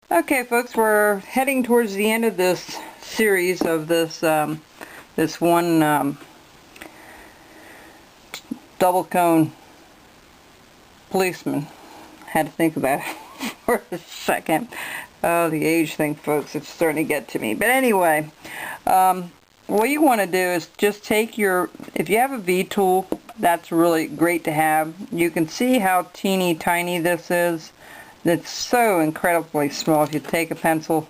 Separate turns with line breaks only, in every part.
Okay, folks, we're heading towards the end of this series of this this one double cone policeman. Had to think about it for a second. Oh, the age thing, folks, it's starting to get to me. But anyway, what you want to do is just take your, if you have a V-tool, that's really great to have. You can see how teeny tiny this is. It's so incredibly small. If you take a pencil,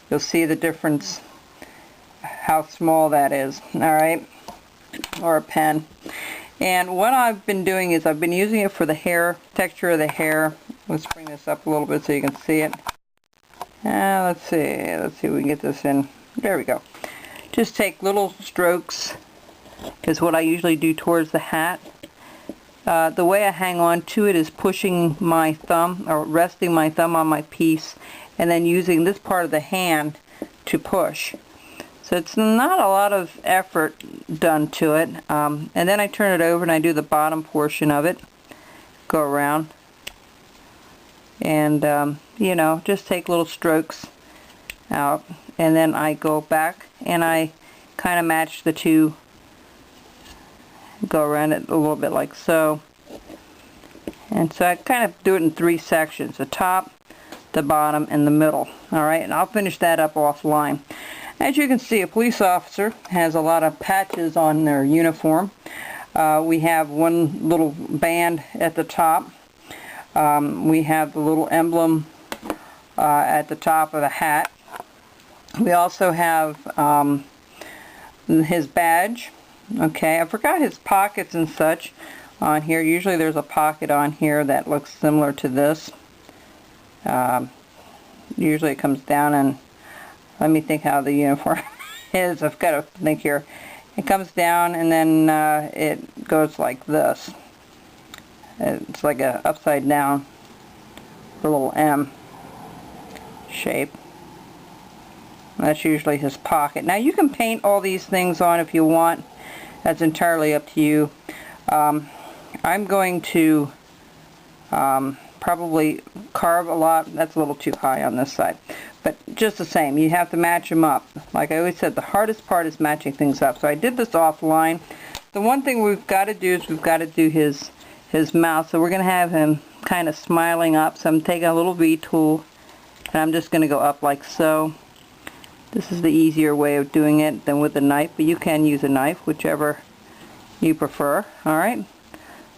you'll see the difference, how small that is, alright, or a pen. And what I've been doing is I've been using it for the hair, texture of the hair. Let's bring this up a little bit so you can see it. Let's see if we can get this in. There we go. Just take little strokes, is what I usually do towards the hat. The way I hang on to it is pushing my thumb, or resting my thumb on my piece, and then using this part of the hand to push. So it's not a lot of effort done to it. And then I turn it over and I do the bottom portion of it. Go around. And, you know, just take little strokes out. And then I go back and I kind of match the two. Go around it a little bit like so. And so I kind of do it in three sections: the top, the bottom, and the middle. Alright, and I'll finish that up offline. As you can see, a police officer has a lot of patches on their uniform. We have one little band at the top. We have the little emblem at the top of the hat. We also have his badge. Okay, I forgot his pockets and such on here. Usually there's a pocket on here that looks similar to this. Usually it comes down, and let me think how the uniform is. I've got to think here. It comes down and then it goes like this. It's like a upside down, a little M shape. That's usually his pocket. Now you can paint all these things on if you want. That's entirely up to you. I'm going to probably carve a lot. That's a little too high on this side. But just the same, you have to match them up. Like I always said, the hardest part is matching things up. So I did this offline. The one thing we've got to do is we've got to do his mouth. So we're going to have him kind of smiling up. So I'm taking a little V-tool and I'm just going to go up like so. This is the easier way of doing it than with a knife, but you can use a knife, whichever you prefer. Alright,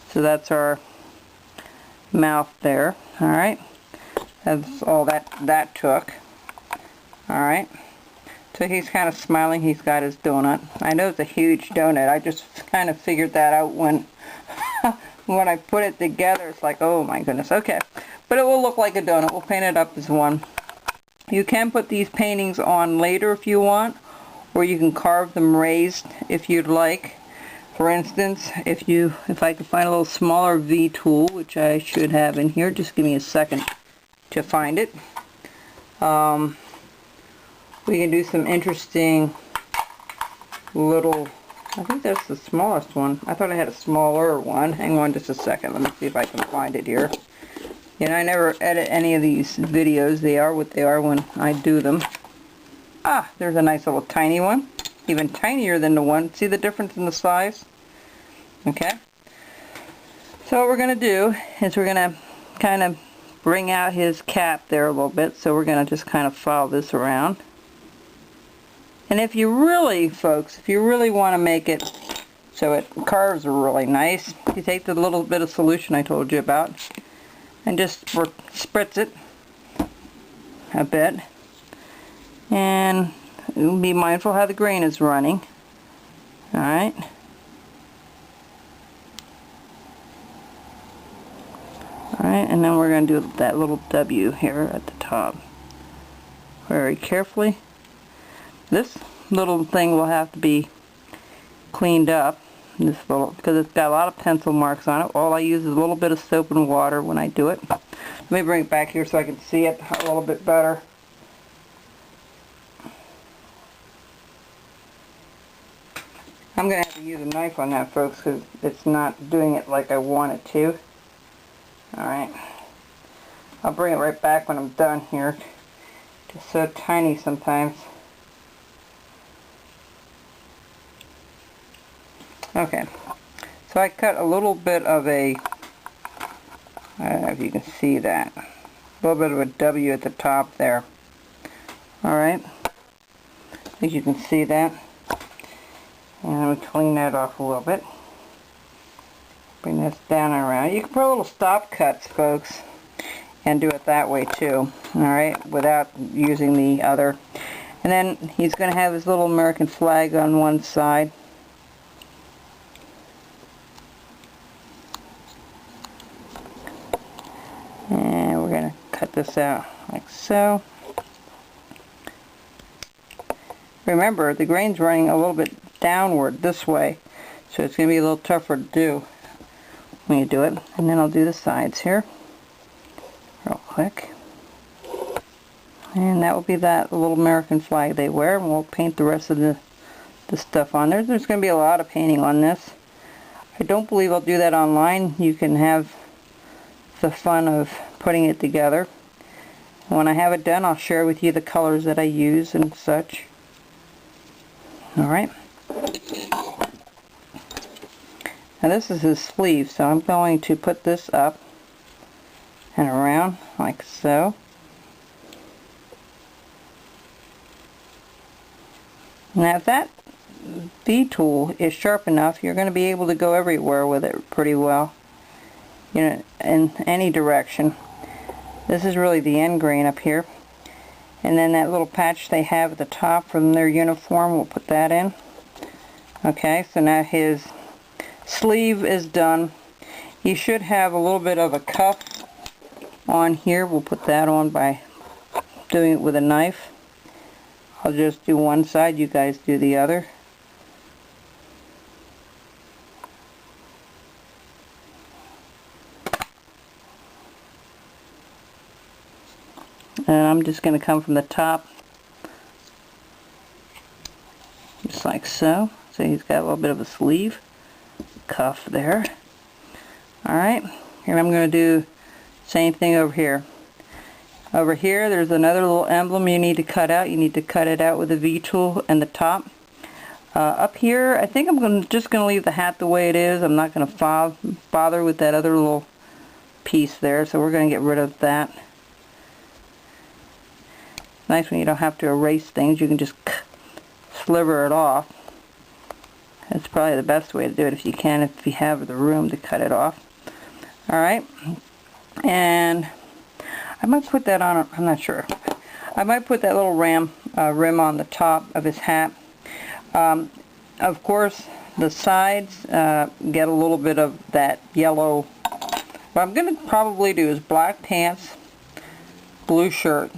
so that's our mouth there. Alright, that's all that took. Alright, so he's kind of smiling. He's got his donut. I know it's a huge donut. I just kind of figured that out when when I put it together. It's like, oh my goodness. Okay, but it will look like a donut. We'll paint it up as one. You can put these paintings on later if you want, or you can carve them raised if you'd like. For instance, if I could find a little smaller V-tool, which I should have in here, just give me a second to find it. We can do some interesting little, I think that's the smallest one. I thought I had a smaller one. Hang on just a second. Let me see if I can find it here. You know, I never edit any of these videos. They are what they are when I do them. Ah, there's a nice little tiny one. Even tinier than the one. See the difference in the size? Okay. So what we're going to do is we're going to kind of bring out his cap there a little bit. So we're going to just kind of follow this around. And if you really, folks, if you really want to make it so it carves really nice, you take the little bit of solution I told you about and just spritz it a bit, and be mindful how the grain is running. Alright, and then we're going to do that little W here at the top very carefully. This little thing will have to be cleaned up, this little, because it's got a lot of pencil marks on it. All I use is a little bit of soap and water when I do it. Let me bring it back here so I can see it a little bit better. I'm going to have to use a knife on that, folks, because it's not doing it like I want it to. Alright. I'll bring it right back when I'm done here. Just so tiny sometimes. Okay, so I cut a little bit of a, I don't know if you can see that, a little bit of a W at the top there. Alright, I think you can see that. And let me clean that off a little bit. Bring this down and around. You can put little stop cuts, folks, and do it that way too. Alright, without using the other. And then he's going to have his little American flag on one side. And we're going to cut this out like so. Remember, the grain's running a little bit downward this way, so it's going to be a little tougher to do when you do it. And then I'll do the sides here real quick. And that will be that little American flag they wear, and we'll paint the rest of the stuff on there. There's going to be a lot of painting on this. I don't believe I'll do that online. You can have the fun of putting it together. When I have it done, I'll share with you the colors that I use and such. Alright. Now this is his sleeve, so I'm going to put this up and around like so. Now if that V tool is sharp enough, you're going to be able to go everywhere with it pretty well. You know, in any direction. This is really the end grain up here. And then that little patch they have at the top from their uniform, we'll put that in. Okay, so now his sleeve is done. He should have a little bit of a cuff on here. We'll put that on by doing it with a knife. I'll just do one side, you guys do the other. And I'm just going to come from the top, just like so. So he's got a little bit of a sleeve cuff there. Alright, and I'm going to do the same thing over here. Over here there's another little emblem you need to cut out. You need to cut it out with a V tool and the top. Up here, I think I'm just going to leave the hat the way it is. I'm not going to bother with that other little piece there, so we're going to get rid of that. Nice when you don't have to erase things, you can just sliver it off. That's probably the best way to do it if you can, if you have the room to cut it off. Alright, and I might put that on, I'm not sure. I might put that little rim on the top of his hat. Of course, the sides get a little bit of that yellow. What I'm going to probably do is black pants, blue shirt,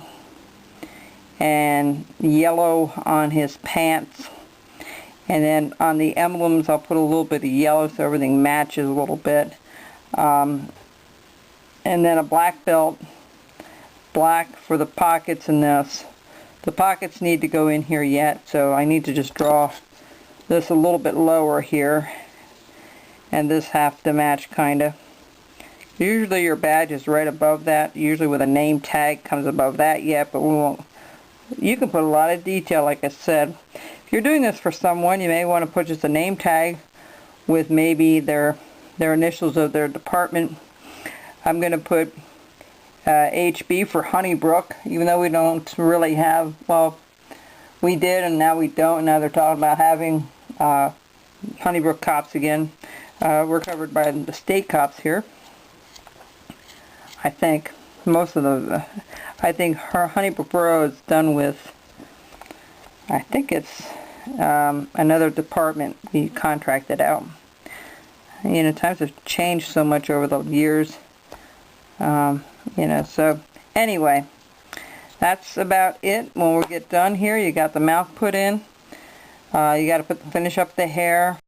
and yellow on his pants, and then on the emblems I'll put a little bit of yellow so everything matches a little bit, and then a black belt, black for the pockets in this. The pockets need to go in here yet, so I need to just draw this a little bit lower here, and this have to match kinda. Usually your badge is right above that, usually with a name tag comes above that yet, but we won't. You can put a lot of detail, like I said. If you're doing this for someone, you may want to put just a name tag with maybe their initials of their department. I'm going to put HB for Honeybrook, even though we don't really have, well, we did and now we don't. Now they're talking about having Honeybrook cops again. We're covered by the state cops here. I think most of the, I think her Honeybrook Borough is done with, I think it's another department we contracted out. You know, times have changed so much over the years. You know, so anyway, that's about it. When we get done here, you got the mouth put in. You got to finish up the hair.